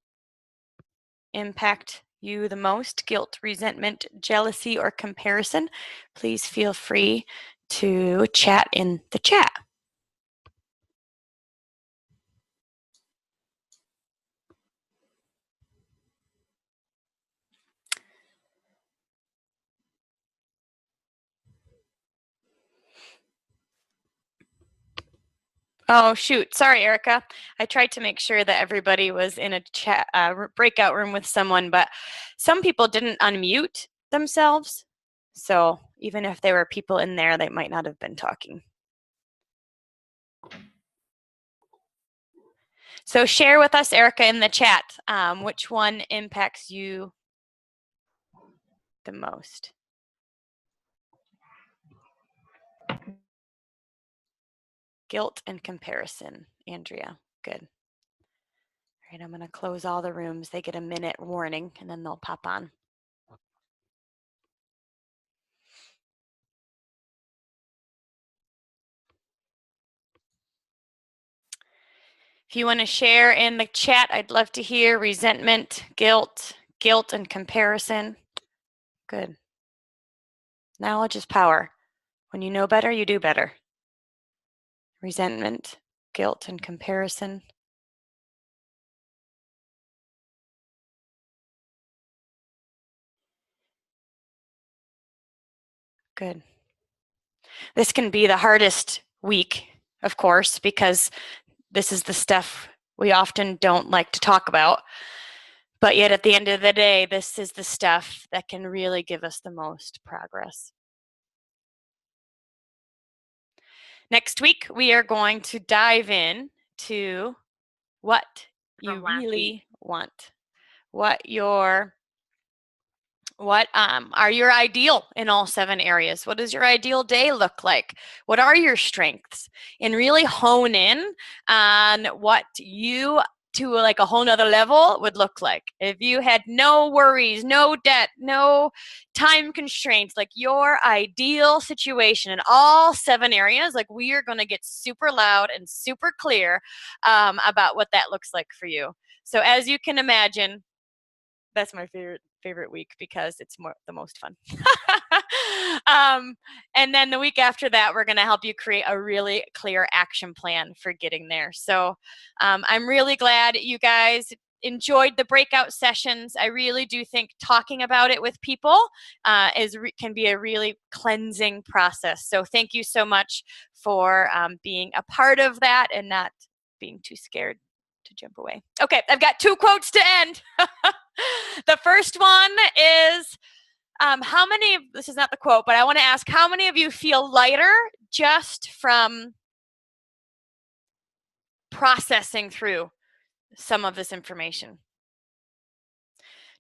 impact you the most, guilt, resentment, jealousy, or comparison, please feel free to chat in the chat. Oh, shoot. Sorry, Erica. I tried to make sure that everybody was in a chat breakout room with someone, but some people didn't unmute themselves. So even if there were people in there, they might not have been talking. So share with us, Erica, in the chat, which one impacts you the most? Guilt and comparison, Andrea. Good. All right, I'm going to close all the rooms. They get a minute warning, and then they'll pop on. If you want to share in the chat, I'd love to hear resentment, guilt and comparison. Good. Knowledge is power. When you know better, you do better. Resentment, guilt, and comparison. Good. This can be the hardest week, of course, because this is the stuff we often don't like to talk about. But yet at the end of the day, this is the stuff that can really give us the most progress. Next week, we are going to dive in to what you really want, what are your ideal in all 7 areas? What does your ideal day look like? What are your strengths? And really hone in on what you, to like a whole nother level, would look like. If you had no worries, no debt, no time constraints, like your ideal situation in all 7 areas, like we are going to get super loud and super clear about what that looks like for you. So as you can imagine, that's my favorite week because it's the most fun. And then the week after that, we're going to help you create a really clear action plan for getting there. So I'm really glad you guys enjoyed the breakout sessions. I really do think talking about it with people can be a really cleansing process. So thank you so much for being a part of that and not being too scared to jump away. Okay, I've got 2 quotes to end. The first one is, this is not the quote, but I want to ask, how many of you feel lighter just from processing through some of this information?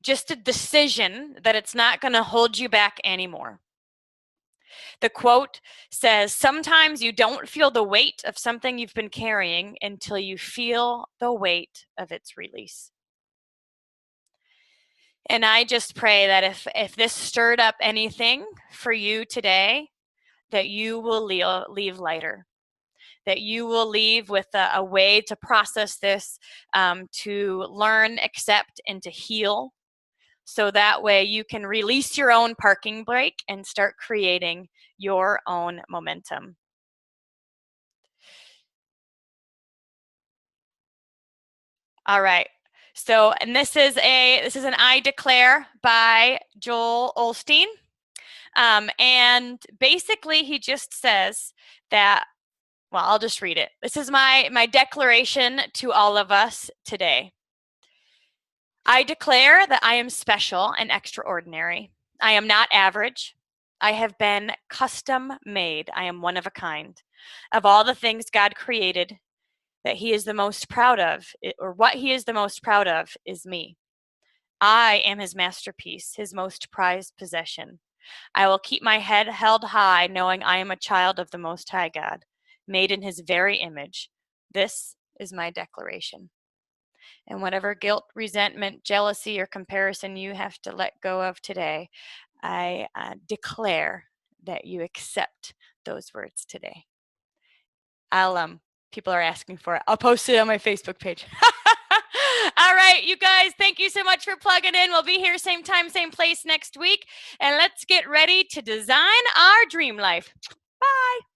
Just a decision that it's not going to hold you back anymore. The quote says, sometimes you don't feel the weight of something you've been carrying until you feel the weight of its release. And I just pray that if this stirred up anything for you today, that you will leave lighter, that you will leave with a way to process this, to learn, accept, and to heal. So that way you can release your own parking brake and start creating your own momentum. All right. So, and this is an I Declare by Joel Osteen. And basically he just says that, well, I'll just read it. This is my declaration to all of us today. I declare that I am special and extraordinary. I am not average. I have been custom made. I am one of a kind. Of all the things God created, that he is the most proud of, or what he is the most proud of, is me. I am his masterpiece, his most prized possession. I will keep my head held high, knowing I am a child of the Most High God, made in his very image. This is my declaration. And whatever guilt, resentment, jealousy, or comparison you have to let go of today, I declare that you accept those words today. People are asking for it. I'll post it on my Facebook page. All right, you guys, thank you so much for plugging in. We'll be here same time, same place next week. And let's get ready to design our dream life. Bye.